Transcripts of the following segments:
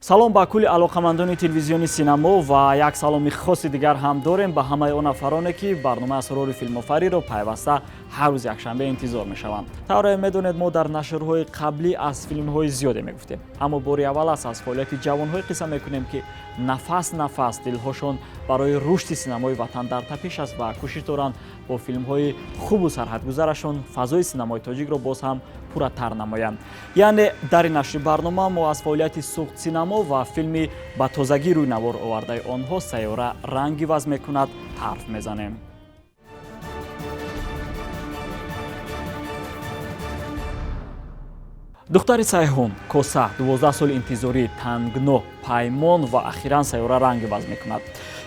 салом ба кулли алоқамандони телевизиони синамо ва як саломи хоси дигар ҳам дорем ба ҳамаи он нафароне ки барномаи асрори филмофариро пайваста ҳар рӯзи якшанбе интизор мешаванд. Тавре медонед, мо дар нашрҳои қаблӣ аз филмҳои зиёде мегуфтем, аммо бори аввал аст аз фаъолияти ҷавонҳое қисса мекунем ки нафас нафас дилҳошон барои рушди синамои ватан дар тапиш аст ва кӯшиш доранд бо филмҳои хубу сарҳадгузарашон фазои синамои тоҷикро боз ҳам пурратар намоянд. Яъне дар ин нашри барнома мо аз фаъолияти суғд синамо ва филми ба тозагӣ рӯйнавор овардаи онҳо сайёра ранги ваз мекунад ҳарф мезанем. духтари сайҳун, коса, 12 соли интизорӣ, тангно, паймон ва ахиран сайёра ранги ваз мекунад.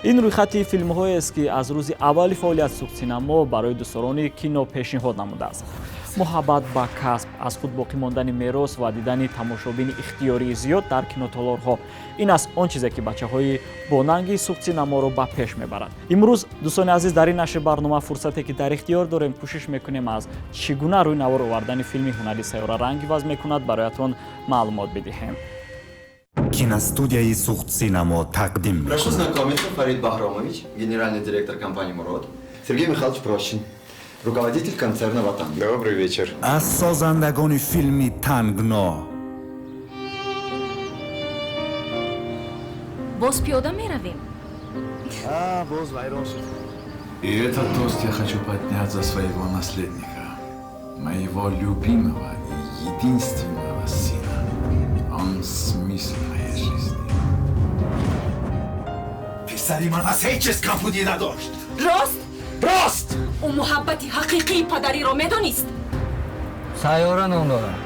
ин рӯйхати филмҳоест ки аз рӯзи аввали фаъолияти суғд синамо барои дӯстдорони кино пешниҳод намудааст. муҳаббат ба касб, аз худ боқӣ мондани мерос ва дидани тамошобини ихтиёрии зиёд дар кинотолорҳо, ин аст он чизе ки бачаҳои бонанги суғд синаморо ба пеш мебарад. имрӯз дӯстони азиз, дар ин нашри барнома фурсате ки дар ихтиёр дорем, кӯшиш мекунем аз чӣ гуна рӯйнавор овардани филми ҳунари сайёра ранги ваз мекунад бароятон маълумот бидиҳем. Киностудияи суғд синамо тақдим мекунад. Прошу знакомиться, Фарид Бахромович, генеральный директор компании «Мурод», Сергей Михайлович Прощин, руководитель концерна «Ватан». Добрый вечер. аз созандагони филми тангно. боз пиёда меравем. Боз вайрон шуд. И этот тост я хочу поднять за своего наследника, моего любимого и единственного сына. Он смысл моей жизни. Писари ман аз ҳеҷ чиз кампудӣ надошт. рост Рост! ӯ муҳаббати ҳақиқии падариро медонист. сайёра ном дорад.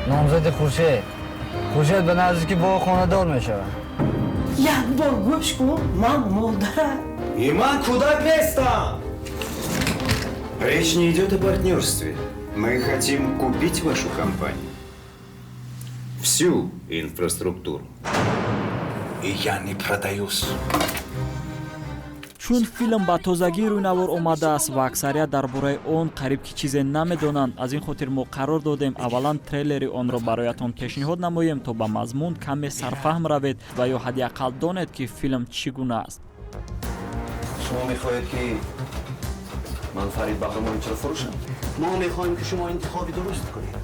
номзади хуршед ба наздики боғ хонадор мешавад. як бор гӯш кун, ман молдарам. И ман кӯдак нестам. Речь не идет о партнерстве. Мы хотим купить вашу компанию. Всю инфраструктуру. И я не продаюсь. чун филм ба тозагӣ рӯйнавор омадааст ва аксарият дар бораи он қариб ки чизе намедонанд, аз ин хотир мо қарор додем аввалан трейлери онро бароятон пешниҳод намоем, то ба мазмун каме сарфаҳм равед ва ё ҳадди ақал донед ки филм чӣ гуна аст. شما میخواهید که من فرید بهرامович رو فروشم؟ ما میخوایم که شما انتخابی درست کنید.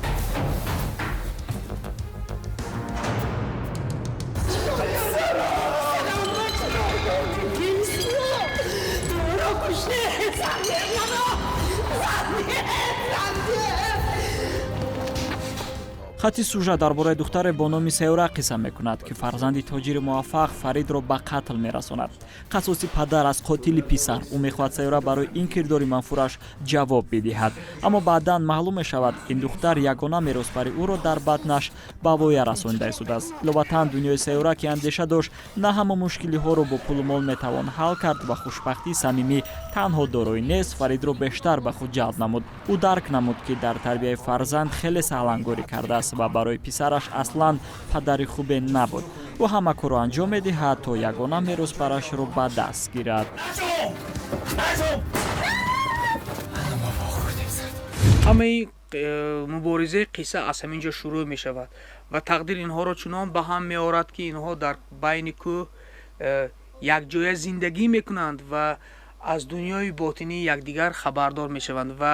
хати сюжет дар бораи духтаре бо номи сайёра қисса мекунад ки фарзанди тоҷири муваффақ Фаридро ба қатл мерасонад. қасоси падар аз қотили писар. ӯ мехоҳад сайёра барои ин кирдори манфураш ҷавоб бидиҳад, аммо баъдан маълум мешавад ин духтар ягона меросбари ӯро дар батнаш ба воя расонида истодааст. иловатан дунёи сайёра ки андеша дошт на ҳама мушкилиҳоро бо пулу мол метавон ҳал кард ва хушбахтии самимӣ танҳо дороӣ нест, Фаридро бештар ба худ ҷалб намуд. ӯ дарк намуд ки дар тарбияи фарзанд хеле саҳлангорӣ кардааст ва барои писараш аслан падари хубе набуд. ӯ ҳама корро анҷом медиҳад то ягона меросбарашро ба даст гирад. ҳамаи муборизаи қисса аз ҳамин ҷо шурӯъ мешавад ва тақдир инҳоро чунон ба ҳам меорад ки инҳо дар байни кӯҳ якҷоя зиндагӣ мекунанд ва аз дунёи ботинӣ якдигар хабардор мешаванд ва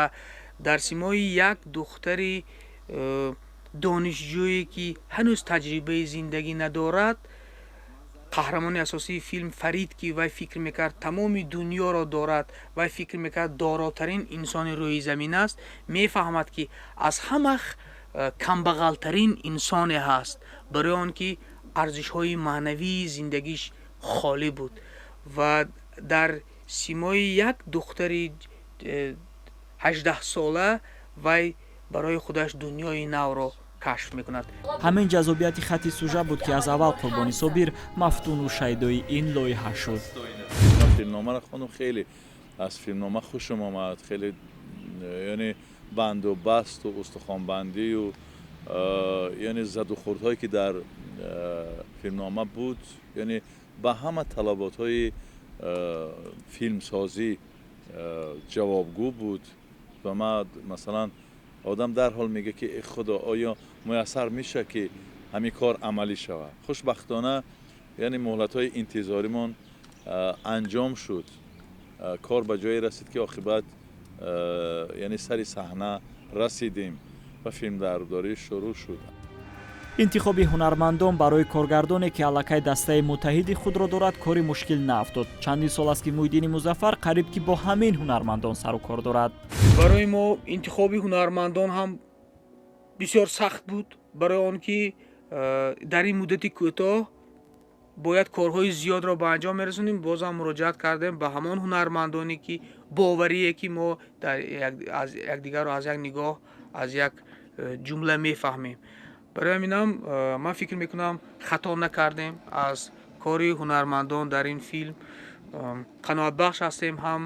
дар симои як духтари донишҷӯе ки ҳанӯз таҷрибаи зиндагӣ надорад, қаҳрамони асосии филм Фарид ки вай фикр мекард тамоми дунёро дорад, вай фикр мекард доротарин инсони рӯи замин аст, мефаҳмад ки аз ҳама камбағалтарин инсоне ҳаст, барои он ки арзишҳои маънавии зиндагиш холӣ буд ва дар симои як духтари 18 сола вай барои худаш дунёи навро кашф мекунад. ҳамин ҷазобияти хати сюжет буд ки аз аввал Қурбони Собир мафтуну шайдои ин лоиҳа шуд. филмномаро хонум хеле аз филмнома хушам омад, хеле яъне банду басту устухонбандию яъне задухӯрдҳое ки дар филмнома буд, яъне ба ҳама талаботҳои филмсозӣ ҷавобгӯ буд ва ман масалан одам дарҳол мега ки худо оё муяссар меша ки همین کار عملی شود. خوشبختانه یعنی مهلت‌های انتظاریمان انجام شد. کار به جایی رسید که عاقبت یعنی سر صحنه رسیدیم و فیلمبرداری شروع شد. интихоби ҳунармандон барои коргардоне ки аллакай дастаи муттаҳиди худро дорад кори мушкил наафтод. Чандин сол аст ки Муҳиддини Музаффар қариб ки бо ҳамин ҳунармандон сару кор дорад. барои мо интихоби ҳунармандон ҳам бисёр сахт буд, барои он ки дар ин муддати кӯтоҳ бояд корҳои зиёдро ба анҷом мерасонем. бозам муроҷиат кардем ба ҳамон ҳунармандоне ки боварие ки мо якдигарро аз як нигоҳ аз як ҷумла мефаҳмем. барои ҳаминам ман фикр мекунам хато накардем аз кори ҳунармандон дар ин филм. қаноатбахш ҳастем ҳам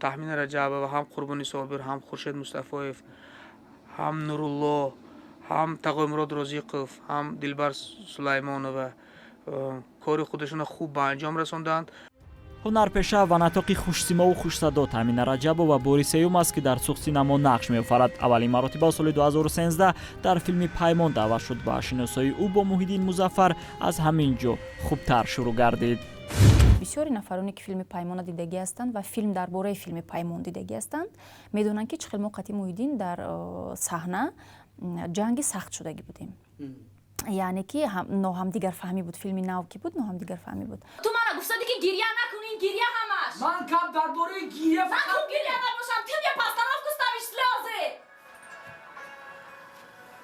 таҳмина раҷабова, ҳам қурбони собир, ҳам хуршед мустафоев, ҳам нурулло, ҳам тағоимурод розиқов, ҳам дилбар сулаймонова кори худашонро хуб ба анҷом расонданд. ҳунарпеша ва натоқи хушсимову хушсадо Тамина Раҷабова бори сеюм аст ки дар сух синамо нақш меофарад. аввалин маротиба соли 2013 дар филми Паймон даъват шуд ва шиносоии ӯ бо Муҳиддин Музаффар аз ҳамин ҷо хубтар шурӯъ гардид. бисёри нафароне ки филми Паймона дидагӣ ҳастанд ва филм дар бораи филми Паймон дидагӣ ҳастанд медонанд ки чӣ хел мо қатъи Муҳиддин дар саҳна ҷанги сахт шудагӣ будем. яъне ки ноҳамдигарфаҳмӣ буд. филми нав ки буд ноҳамдигарфаҳмӣ буд. ту мана гуфтади ки гирья накунин, гирья ҳамаш. Ман кам дар бораи гирья Накун гирья набошам, ты мне постановку ставишь слёзы.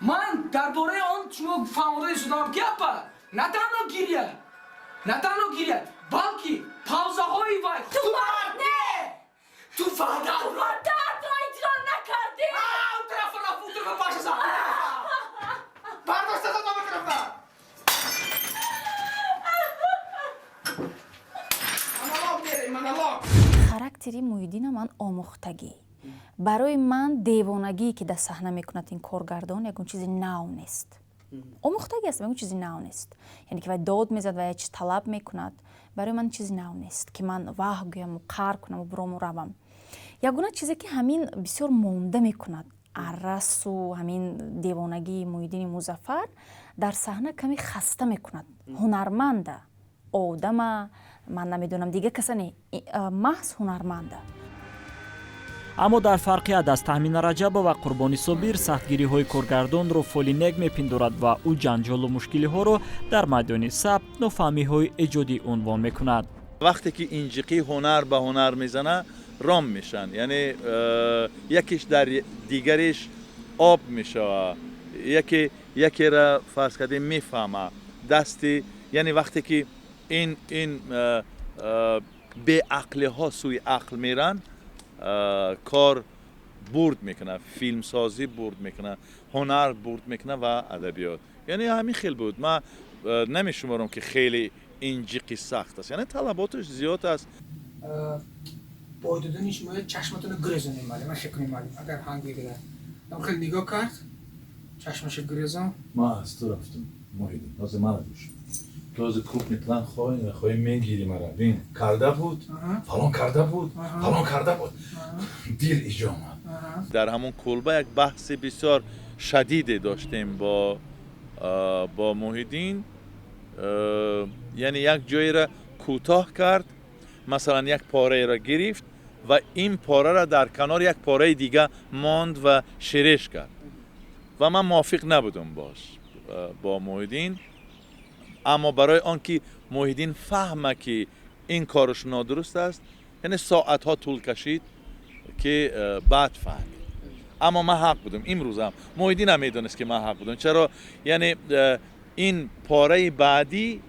Ман дар бораи он шумо фаҳмодаи шудам гапа. На танҳо гирья, на танҳо гирья, балки павзаҳои вай. Ту мард не. Ту фаҳмад. Ту дардро иҷро накардӣ. Он тарафа рафутро пашаза. Бардошта зад ба тарафа. характери Муҳиддина ман омӯхтагӣ. барои ман девонагие ки дар саҳна мекунад ин коргардон ягон чизи нав нест. омӯхтагӣ аст, ягон чизи нав нест. яъне ки вай дод мезад ва як чиз талаб мекунад. барои ман чизи нав нест ки ман ваҳ гӯям қар кунам бурому равам. ягона чизе ки ҳамин бисёр монда мекунад аррасу ҳамин девонагии Муҳиддини Музаффар дар саҳна каме хаста мекунад. ҳунарманда одама ман намедонам дигар каса не, маҳз ҳунарманда. аммо дар фарқият аз Тамина Раҷабова Қурбони Собир сахтгириҳои коргардонро фолинег мепиндорад ва ӯ ҷанҷолу мушкилиҳоро дар майдони сабт нофаҳмиҳои эҷодӣ унвон мекунад. вақте ки инҷиқи ҳунар ба ҳунар мезана ром мешан, яъне якиш дар дигариш об мешава, якера фарз кардем мефаҳма дасти, яъне вақте ки ин беақлиҳо суи ақл меран кор бурд мекунад, филмсозӣ бурд мекунад, ҳунар бурд мекунад ва адабиёт. яъне ҳамин хел буд. ман намешуморам ки хеле инҷиқи сахт аст, яъне талаботаш зиёд аст. با دودن شما چشمتون رو گرزونیم مالی من فکر می‌کنم اگر هنگ بگیره من خیلی نگاه کرد چشمش گرزون ما از تو رفتم Muhyiddin تازه من دوش تازه کوپ میتلن خواهی میگیری مرا بین کرده بود فلان کرده بود فلان کرده بود دیر ایجا آمد. در همون کلبه یک بحث بسیار شدیدی داشتیم با Muhyiddin. یعنی یک جایی را کوتاه کرد، مثلا یک پاره را گرفت و این پاره را در کنار یک پاره دیگه ماند و شرش کرد و من موافق نبودم با Muhyiddin. اما برای آنکه Muhyiddin فهمه که این کارش نادرست است، یعنی ساعت ها طول کشید که بعد فهمید. اما من حق بودم. امروز هم Muhyiddin هم میدونست که من حق بودم. چرا؟ یعنی این پاره بعدی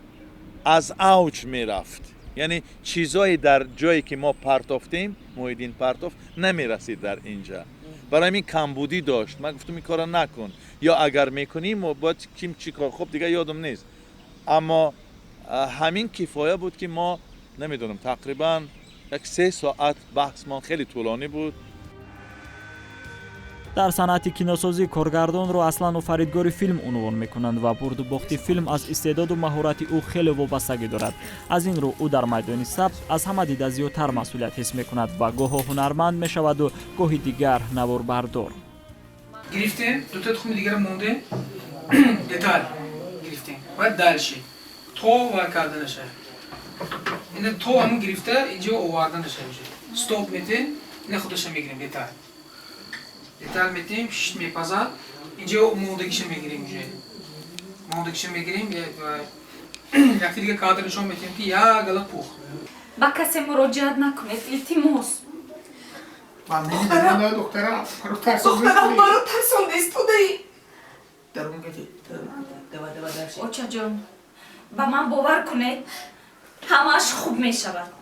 از اوج میرفت، یعنی چیزایی در جایی که ما پرتافتیم Muhyiddin پرتافت نمیرسید در اینجا. برای این کمبودی داشت. من گفتم این کارا نکن، یا اگر میکنیم باید کیم چی کار، خب دیگه یادم نیست. اما همین کفایه بود که ما نمیدونم تقریبا یک 3 ساعت بحثمان خیلی طولانی بود. дар санъати киносозӣ коргардонро аслан офаридгори филм унвон мекунанд ва бурду бохти филм аз истеъдоду маҳорати ӯ хеле вобастагӣ дорад. аз ин рӯ ӯ дар майдони сабт аз ҳама дида зиёдтар масъулият ҳис мекунад ва гоҳо ҳунарманд мешаваду гоҳи дигар наворбардор. گرفتیم دو تا تخم دیگه رو مونده دتال باید درشی تو و کردنشه این تو همون گرفته اینجا آوردنشه میشه استوب میتین این خودش میگیریم دیتال میتیم شش میپزد اینجا موندگیش میگیریم میشه موندگیش میگیریم یکی دیگه کادرشون میتیم که یا گلا پوخ با کسی مراجعت نکنید التماس دخترم دخترم رو ترسون استودی درون گتی اوچا جان با من باور کنید همش خوب میشود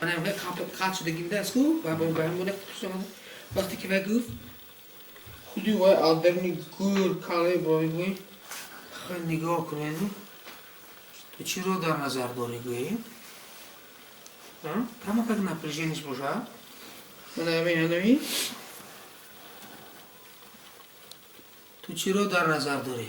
من هم خط شدگیم دست کو و با همونه وقتی که گفت خودی وای آدمی گور کاله بایی خیلی نگاه کنید تو چی رو در نظر داری گویی؟ کما فکر نپرژینش باشه؟ من همین تو چی رو در نظر داری؟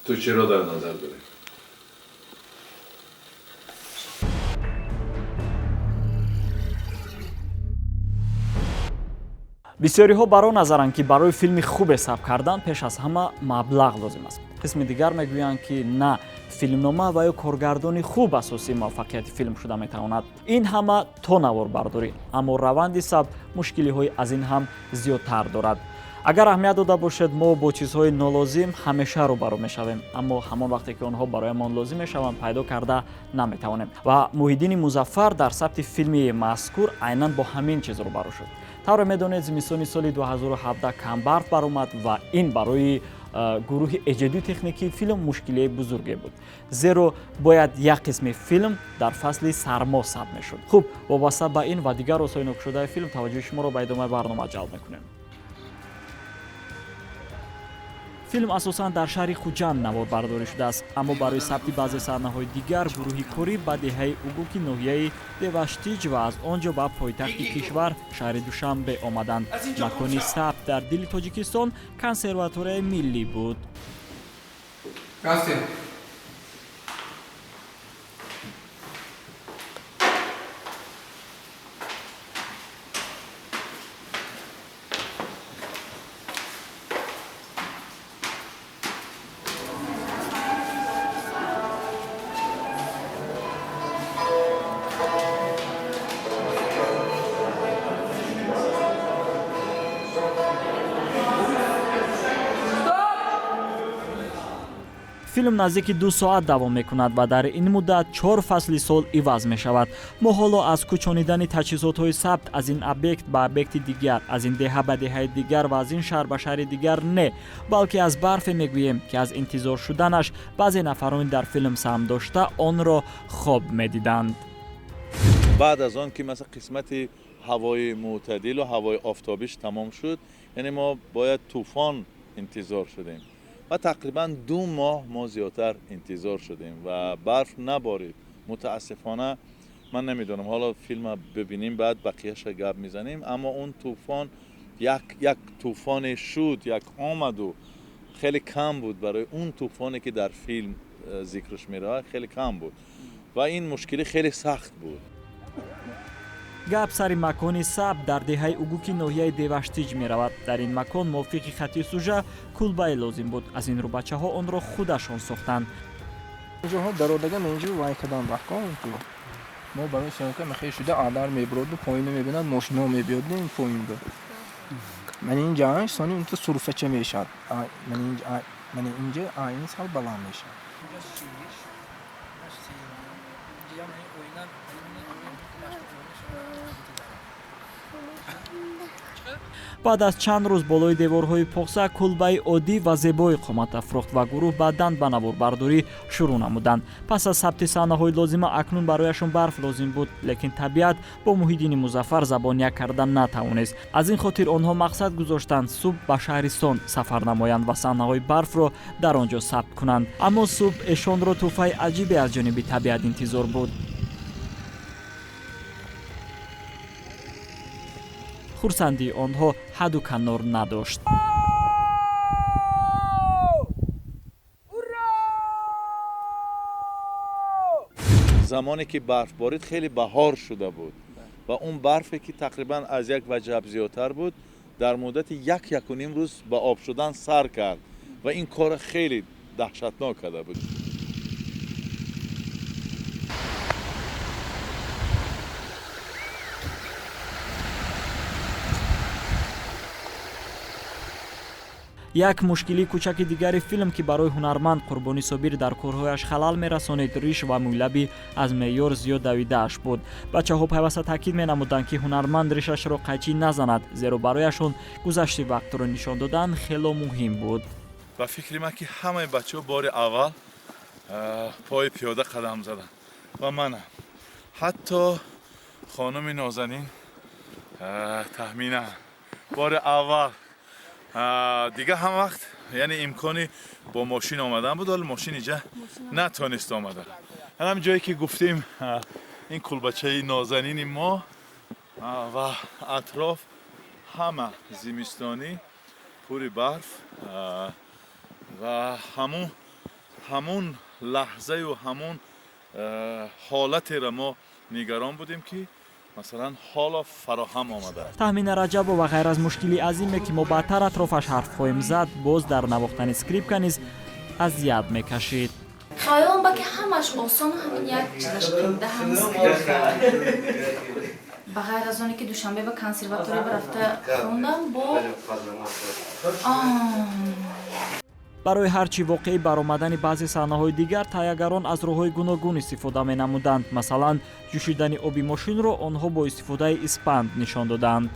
تو چی رو در نظر داری؟ бисёриҳо бар он назаранд ки барои филми хубе сабт кардан пеш аз ҳама маблағ лозим аст. қисми дигар мегӯянд ки на, филмнома ва ё коргардони хуб асосии муваффақияти филм шуда метавонад. ин ҳама то наворбардорӣ, аммо раванди сабт мушкилиҳои аз ин ҳам зиёдтар дорад. агар аҳамият дода бошед мо бо чизҳои нолозим ҳамеша рӯбарӯ мешавем, аммо ҳамон вақте ки онҳо бароямон лозим мешаванд пайдо карда наметавонем. ва Муҳиддини Музаффар дар сабти филми мазкур айнан бо ҳамин чиз рӯбарӯ шуд. тавре медонед зимистони соли 2017 камбарф баромад ва ин барои гурӯҳи эҷодии техникии филм мушкилии бузурге буд, зеро бояд як қисми филм дар фасли сармо сабт мешуд. хуб, вобаста ба ин ва дигар осои нокушодаи филм таваҷҷӯҳи шуморо ба идомаи барнома ҷалб мекунем. филм асосан дар шаҳри Хуҷанд наворбардорӣ шудааст, аммо барои сабти баъзе саҳнаҳои дигар гурӯҳи корӣ ба деҳаи Угуки ноҳияи Деваштиҷ ва аз он ҷо ба пойтахти кишвар шаҳри Душанбе омаданд. Макони сабт дар дили Тоҷикистон консерваторияи миллӣ буд. филм наздики 2 соат давом мекунад ва дар ин муддат 4 фасли сол иваз мешавад. мо ҳоло аз кӯчонидани таҷҳизотҳои сабт аз ин объект ба объекти дигар, аз ин деҳа ба деҳаи дигар ва аз ин шаҳр ба шаҳри дигар не, балки аз барфе мегӯем ки аз интизор шуданаш баъзе нафарони дар филм саҳм дошта онро хоб медиданд. баъд аз он ки масалан қисмати ҳавои мӯътадилу ҳавои офтобиш тамом шуд, яъне мо бояд тӯфон интизор шудем ва тақрибан 2 моҳ мо зиёдтар интизор шудем ва барф наборид. мутаассифона ман намедонам, ҳоло филма бибинем баъд бақияша гап мезанем, аммо он тӯфон як тӯфоне шуд, як омаду хеле кам буд барои он тӯфоне ки дар филм зикрш меравад, хеле кам буд ва ин мушкили хеле сахт буд. гап сари макони сабт дар деҳаи Угуки ноҳияи Деваштиҷ меравад. дар ин макон мувофиқи хати сӯжа кулбае лозим буд. аз ин рӯ бачаҳо онро худашон сохтанд. ҷоҳо дародагам инҷо вай кадан бахкон ту мо барои сёнка мехе шуда адар меброду поина мебинад мошино мебиёдем поинда ман инҷа сони унта сурфача мешад ман инҷа айни сал баланд мешад. баъд аз чанд рӯз болои деворҳои похса кулбаи оддӣ ва зебои қомат афрохт ва гурӯҳ баъдан ба наворбардорӣ шурӯъ намуданд. пас аз сабти саҳнаҳои лозима акнун барояшон барф лозим буд, лекин табиат бо Муҳиддини Музаффар забонияк карда натавонист. аз ин хотир онҳо мақсад гузоштанд субҳ ба шаҳристон сафар намоянд ва саҳнаҳои барфро дар он ҷо сабт кунанд. аммо субҳ эшонро тӯҳфаи аҷибе аз ҷониби табиат интизор буд. хурсандии онҳо ҳадду канор надошт. замоне ки барф борид хеле баҳор шуда буд و اون برفی که تقریبا از یک وجب زیادتر بود در مدت یک و نیم روز با آب شدن سر کرد و این کار خیلی دهشتناک کرده بود. як мушкилии кӯчаки дигари филм ки барои ҳунарманд қурбони собир дар корҳояш халал мерасонид риш ва мӯйлаби аз меъёр зиёд давидааш буд. бачаҳо пайваста таъкид менамуданд ки ҳунарманд ришашро қайчӣ назанад, зеро барояшон гузашти вақтро нишон додан хело муҳим буд. ба фикри ман ки ҳамаи бачаҳо бори аввал пои пиёда қадам заданд ва манам ҳатто хонуми нозанин тахминан бори аввал دیگه هم وقت یعنی امکانی با ماشین آمدن بود ولی ماشین اینجا نتونست آمدن. همین جایی که گفتیم این کلبچه نازنین ما و اطراف همه زمستانی پوری برف و همون لحظه و همون حالتی را ما نگران بودیم که مثلا حالا فراهم آمده. تحمین رجب و غیر از مشکلی عظیمی که ما بعدتر اطرافش حرف خواهیم زد باز در نواختن اسکریپت نیز اذیت میکشید. خیالم با که همش آسان همین یک چیزش قیمده هم با غیر از آنی که دوشنبه به کنسرواتوری برفته خوندم با برای هرچی واقعی برآمدن بعضی صحنه‌های دیگر تهیه‌گران از راه‌های گوناگون استفاده می‌نمودند. مثلا جوشیدن آبی ماشین را آنها با استفاده اسپند نشان دادند.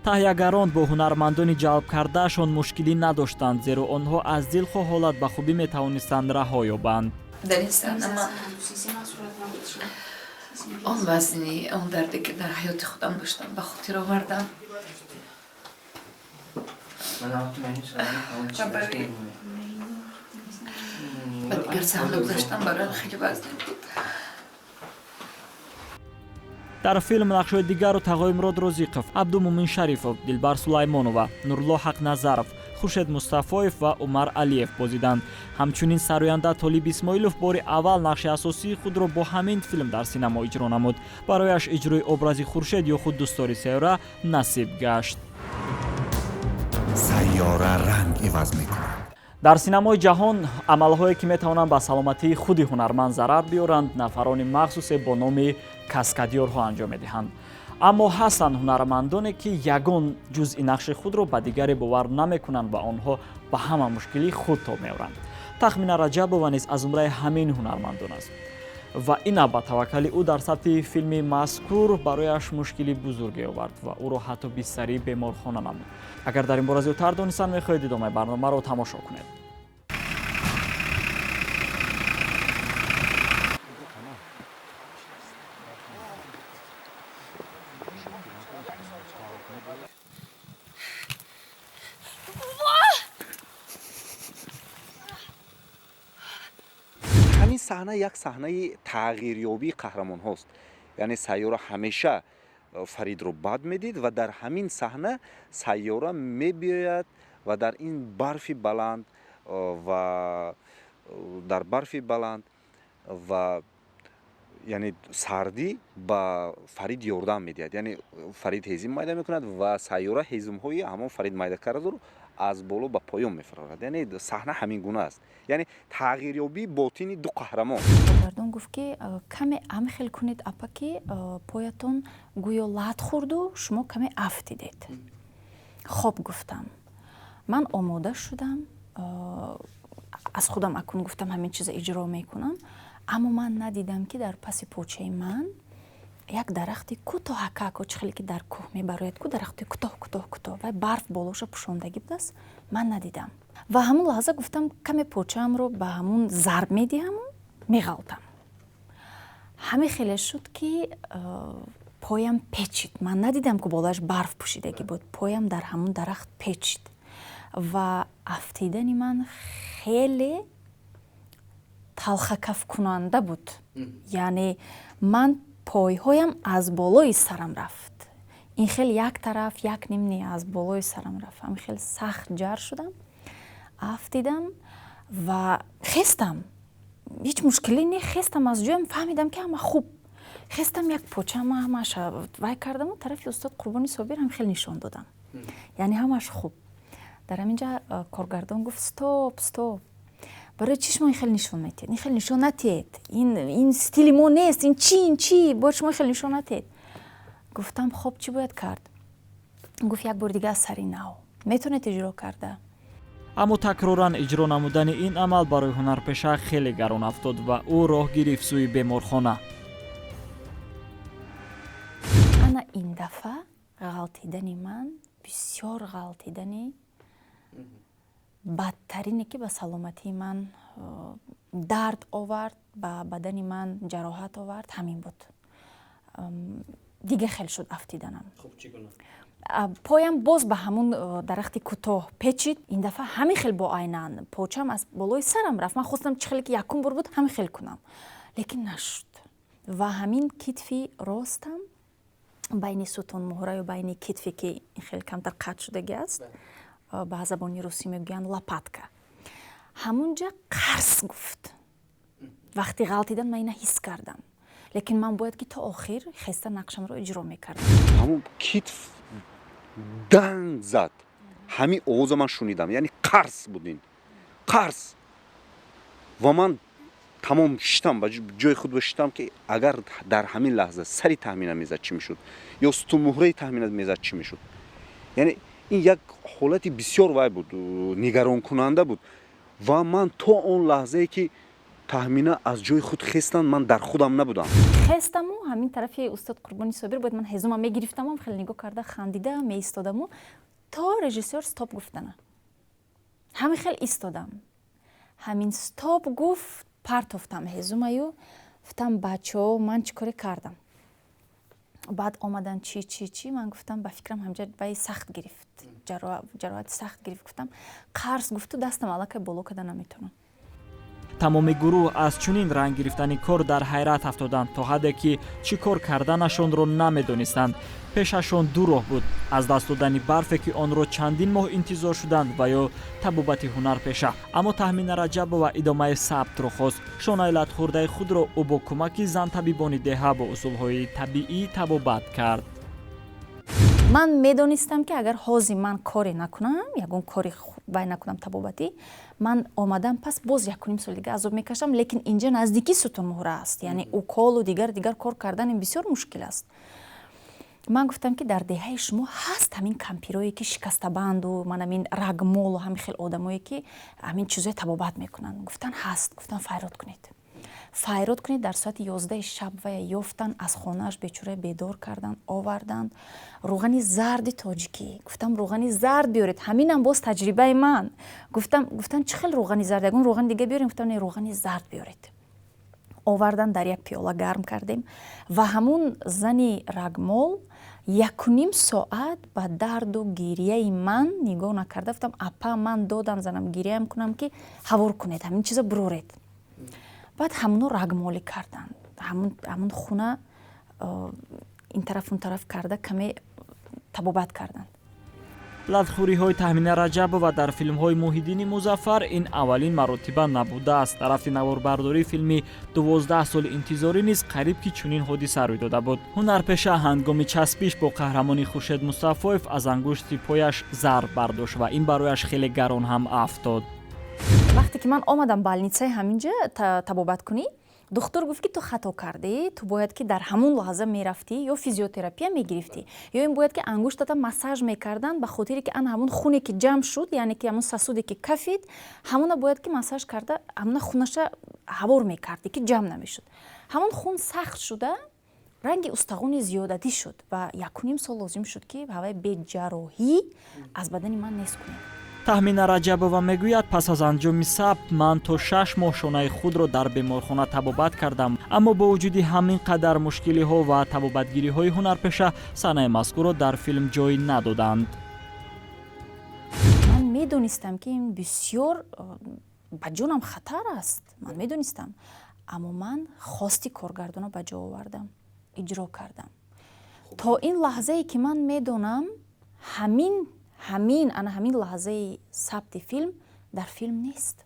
تهیه‌گران با هنرمندان جلب کردهشان مشکلی نداشتند زیرا آنها از دلخواه حالت به خوبی میتوانستند رها یابند. در این صحنه من آن وزنی آن دردی که در حیات خودم داشتم به خاطر آوردم. و دیگر صحنه گذاشتم برای خیلی وزنی بود. در فیلم نقش‌های دیگر تقای مراد розиқов، عبدالمومن شریفов، دلبر سلیمانова، نورالله حقنظرов، خورشید مصطفاев و عمر علیев بازیدند. همچنین سراینده طالب اسماعیلов باری اول نقش اساسی خود را با همین فیلم در سینما اجرا نمود. برایش اجرای ابراز خورشید یا خود دوستداری سیاره نصیب گشت. سیاره رنگ عوض می‌کند. در سینمای جهان عملهایی که میتوانند به سلامتی خود هنرمند ضرر بیارند نفران مخصوص با نام کاسکادیورها انجام میدهند. اما هستند هنرمندانی که یگان جزء نقش خود را به دیگری باور نمیکنند و آنها به همه مشکلی خود تا میآورند. تخمین رجبova نیز از جمله همین هنرمندان است و این با توکل او در ثبت فیلم مذکور برایش مشکلی بزرگی آورد و او را حتی بستری بیمارخانه نمود. اگر در این باره زیادتر دانستن می‌خواهید ادامه برنامه را تماشا کنید. همین صحنه یک صحنه تغییریابی قهرمان هاست. یعنی سیاره همیشه فرید رو بد میدید و در همین صحنه سیاره میبیاید و در این برفی بلند و یعنی سردی با فرید یاردم میدهد. یعنی فرید هیزم میده میکند و سیاره هیزم های همون فرید میده کرده رو از بالا به پایان میفرارد. یعنی صحنه همین گونه است. یعنی تغییریابی باطنی دو قهرمان. گردون گفت که کمی امخل کنید اپا که پایتون گویا لات خورد و شما کمی افتیدید. خب گفتم من آماده شدم از خودم اکنون گفتم همین چیز اجرا میکنم اما من ندیدم که در پس پوچه من یک درختی کوتاه کاکوچ خیلی که در کوه میبراید کو درختی کوتاه و برف بالاشو پوشاندگی بود است من ندیدم و همون لحظه گفتم کمی پوچه‌ام رو به همون ضرب میدیم میغلطم. همین خیلی شد که поям печид. Ман надидам ки болояш барф пӯшидагӣ буд. Поям дар ҳамун дарахт печид ва афтидани ман хеле талхакафкунанда буд. Яъне ман пойҳоям аз болои сарам рафт. ин хел як тараф як ним не аз болои сарам рафт. ҳам хел сахт ҷар шудам, афтидам ва хестам. ҳеҷ мушкиле не, хестам аз ҷоям, фаҳмидам ки ҳама хуб. хестам як почаама ҳамаш вай кардаму тарафи устод Қурбони Собир ҳам хел нишон додам. яъне ҳамаш хуб. дар ҳаминҷа коргардон гуфт стоп. барои чӣ шумо ин хел нишон метиҳед? ин хел нишон натиҳед. ин стили мо нест. ин чи? бояд шумо хел нишон натиҳед. гуфтам хоб чӣ бояд кард? гуфт як бор дига аз сари нав. метавонед иҷро карда? аммо такроран иҷро намудани ин амал барои ҳунарпеша хеле гарон афтод ва ӯ роҳ гирифт сӯи беморхона. ана ин дафъа ғалтидани ман бисёр ғалтидани бадтарине ки ба саломатии ман дард овард, ба бадани ман ҷароҳат овард, ҳамин буд. дига хел шуд афтиданам. поям боз ба ҳамун дарахти кӯтоҳ печид. ин дафъа ҳамин хел бо айнан почам аз болои сарам рафт. ман хостам чӣ хеле ки якум бор буд ҳамин хел кунам, лекин нашуд. ва ҳамин китфи ростам байни сутунмӯҳра ё байни китфе ки ин хеле камтар қат шудагӣ аст, ба забони русӣ мегӯянд лопатка, ҳамунҷа қарс гуфт. вақти ғалтидан ман ина ҳис кардам, лекин ман бояд ки то охир хеста нақшамро иҷро мекардам. ҳамун китф данг зад. ҳамин овоза ман шунидам, яъне қарс будин. қарс. ва ман тамом шитам, ба ҷои худ шитам ки агар дар ҳамин лаҳза сари таҳмина мезад чӣ мешуд, ё сутунмӯҳраи таҳмина мезад чӣ мешуд. яъне ин як ҳолати бисёр вай буд, нигаронкунанда буд. ва ман то он лаҳзае ки таҳмина аз ҷои худ хестанд, ман дар худам набудам. хестаму ҳамин тарафи устод Қурбони Собир бояд ман ҳезума мегирифтаму хеле нигоҳ карда хандида меистодаму то режиссёр стоп гуфтана. ҳамин хел истодам. ҳамин стоп гуфт, партофтам ҳезумаю, гуфтам бачаҳо ман чӣ коре кардам. баъд омадан чӣ ман гуфтам ба фикрам ҳамҷа вай сахт гирифт, ҷароҳати сахт гирифт. гуфтам қарс гуфту дастам аллакай боло карда наметавонам. тамоми гурӯҳ аз чунин ранг гирифтани кор дар ҳайрат афтоданд, то ҳадде ки чӣ кор карданашонро намедонистанд. пешашон ду роҳ буд: аз даст додани барфе ки онро чандин моҳ интизор шуданд ва ё табобати ҳунарпеша. аммо Таҳмина Раҷабова идомаи сабтро хост. шонаи латхӯрдаи худро ӯ бо кӯмаки зантабибони деҳа бо усулҳои табиӣ табобат кард. ман медонистам ки агар ҳозир ман коре накунам, ягон кори вай накунам табобатӣ, ман омадам пас боз 1.5 сол дига азоб мекашам, лекин инҷа наздики сутунмӯҳра аст, яъне уколу дигар кор кардани бисёр мушкил аст. ман гуфтам ки дар деҳаи шумо ҳаст ҳамин кампирое ки шикастабанду манамин рагмолу ҳамин хел одамое ки ҳамин чизои табобат мекунанд. гуфтан ҳаст. гуфтан файрод кунед. дар соати 11 шаб вая ёфтан, аз хонааш бечора бедор кардан, оварданд. рӯғани зарди тоҷикӣ. гуфтам рӯғани зард биёред. ҳаминам боз таҷрибаи ман. гуфтан чӣ хел рӯғани зард, ягон рӯғани дига биёрем? гуфтам не, рӯғани зард биёред. овардан, дар як пиёла гарм кардем ва ҳамун зани рагмол 1.5 соат ба дарду гирияи ман нигоҳ накарда. гуфтам апа ман додам занам гирияам кунам ки ҳавор кунед, ҳамин чиза буроред. баъд ҳамуно рагмолӣ карданд. ҳамун хуна ин тараф он тараф карда каме табобат карданд. латхӯриҳои Таҳмина Раҷабова дар филмҳои Муҳиддини Музаффар ин аввалин маротиба набудааст. тарафи наворбардории филми 12 соли интизорӣ низ қариб ки чунин ҳодиса рӯй дода буд. ҳунарпеша ҳангоми часпиш бо қаҳрамони Хуршед Мустафоев аз ангушти пояш зарб бардошт ва ин барояш хеле гарон ҳам афтод. вақте ки ман омадам балницаи ҳаминҷа табобаткунӣ, духтур гуфт ки ту хато кардӣ, ту бояд ки дар ҳамун лаҳза мерафтӣ ё физиотерапия мегирифтӣ, ё ин бояд ки ангуштата массаж мекарданд ба хотире ки ҳамун хуне ки ҷамъ шуд, яъне ки ҳамун сасуде ки кафид, ҳамуна бояд ки массаж карда ҳамуна хунаша ҳавор мекардӣ ки ҷамъ намешуд. ҳамун хун сахт шуда ранги устағони зиёдатӣ шуд ва 1.5 сол лозим шуд ки ҳавай беҷароҳӣ аз бадани ман нест кунем. таҳмина раҷабова мегӯяд, пас аз анҷоми сабт ман то 6 моҳ шонаи худро дар беморхона табобат кардам, аммо бо вуҷуди ҳамин қадар мушкилиҳо ва табобатгириҳои ҳунарпеша санаи мазкурро дар филм ҷой надоданд. ман медонистам ки ин бисёр ба ҷонам хатар аст, ман медонистам, аммо ман хости коргардонро ба ҷо овардам, иҷро кардам. То ин лаҳзае ки ман медонам ҳамин лаҳзаи сабти филм дар филм нест.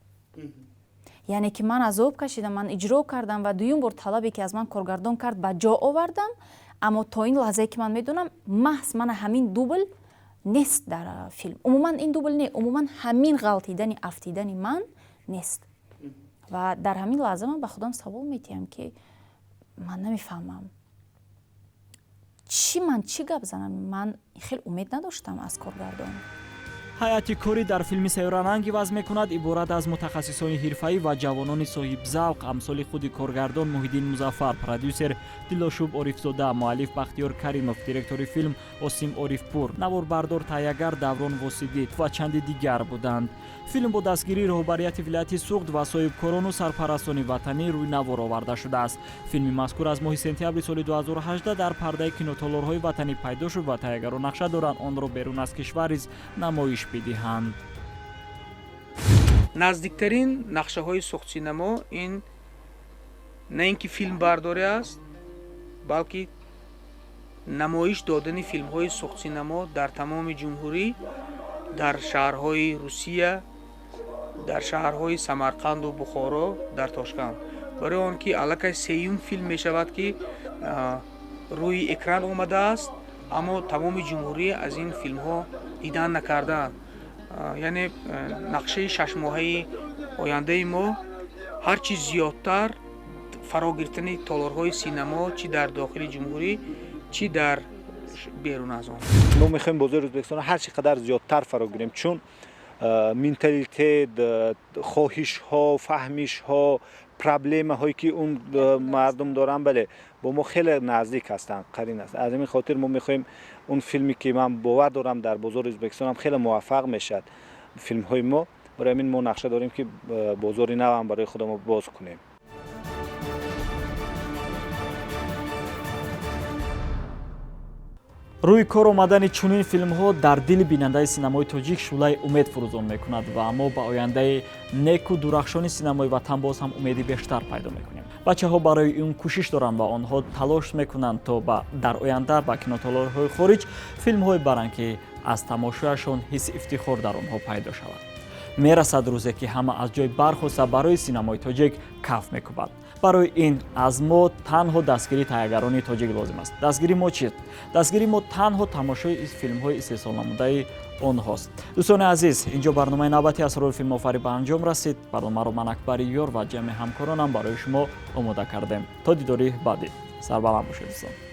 яъне ки ман азоб кашидам, ман иҷро кардам ва дуюм бор талабе ки аз ман коргардон кард ба ҷо овардам, аммо то ин лаҳзае ки ман медонам маҳз мана ҳамин дубл нест дар филм. Умуман ин дубл не, умуман ҳамин ғалтидани афтидани ман нест. ва дар ҳамин лаҳза ман ба худам савол метиҳам ки ман намефаҳмам ман чӣ гап занам, ман хеле умед надоштам аз коргардон. ҳайати корӣ дар филми сайёрананг иваз мекунад иборат аз мутахассисони ҳирфаӣ ва ҷавонони соҳибзавқ амсоли худи коргардон Муҳиддин Музаффар, продюсер Дилошуб Орифзода, муаллиф Бахтиёр Каримов, директори филм Осим Орифпур, наворбардор Таягар Даврон Восидид ва чанди дигар буданд. филм бо дастгирии роҳбарияти вилояти Суғд ва соҳибкорону сарпарастони ватанӣ рӯй навор оварда шудааст. филми мазкур аз моҳи сентябри соли 2018 дар пардаи кинотолорҳои ватанӣ пайдо шуд ва Таягаро нақша доранд онро берун аз кишвар низ намоиш бидиҳанд. наздиктарин нақшаҳои сохтсинамо ин на ин ки филмбардорӣ аст, балки намоиш додани филмҳои сохтсинамо дар тамоми ҷумҳурӣ, дар шаҳрҳои Русия, дар шаҳрҳои Самарқанду Бухоро, дар Тошканд. барои он ки аллакай сеюм филм мешавад ки рӯи экран омадааст, аммо тамоми ҷумҳурӣ аз ин филмҳо дидан накардаанд. яъне нақшаи 6 моҳаи ояндаи мо ҳарчи зиёдтар фаро гирифтани толорҳои синамо чӣ дар дохили ҷумҳурӣ, чӣ дар берун аз он. мо мехоҳем бозори Ӯзбекистонро ҳар чӣ қадар зиёдтар фаро гирем, чун менталитет, хоҳишҳо, фаҳмишҳо, проблемаҳое ки он мардум доранд, бале бо мо хеле наздик ҳастанд, қарин аст. аз ҳамин хотир мо мехоҳем он филме ки ман бовар дорам дар бозори Ӯзбекистон ҳам хеле муваффақ мешавад филмҳои мо. барои ҳамин мо нақша дорем ки бозори навам барои худамон боз кунем. рӯи кор омадани чунин филмҳо дар дили бинандаи синамои тоҷик шӯлаи умед фурӯзон мекунад ва мо ба ояндаи неку дурахшони синамои ватан боз ҳам умеди бештар пайдо мекунем. бачаҳо барои ин кӯшиш доранд ва онҳо талош мекунанд то дар оянда ба кинотолорҳои хориҷ филмҳое баранд ки аз тамошояшон ҳисси ифтихор дар онҳо пайдо шавад. мерасад рӯзе ки ҳама аз ҷой бархоста барои синамои тоҷик каф мекӯбад. барои ин аз мо танҳо дастгирии таягарони тоҷик лозим аст. дастгири мо чист? дастгири мо танҳо тамошои филмҳои истеҳсолнамудаи онҳост. дӯстони азиз, инҷо барномаи навбати асрори филмофарӣ ба анҷом расид. барномаро ман Акбари Ёр ва ҷамъи ҳамкоронам барои шумо омода кардем. то дидори баъдӣ. сарбаланд бошед дӯстон.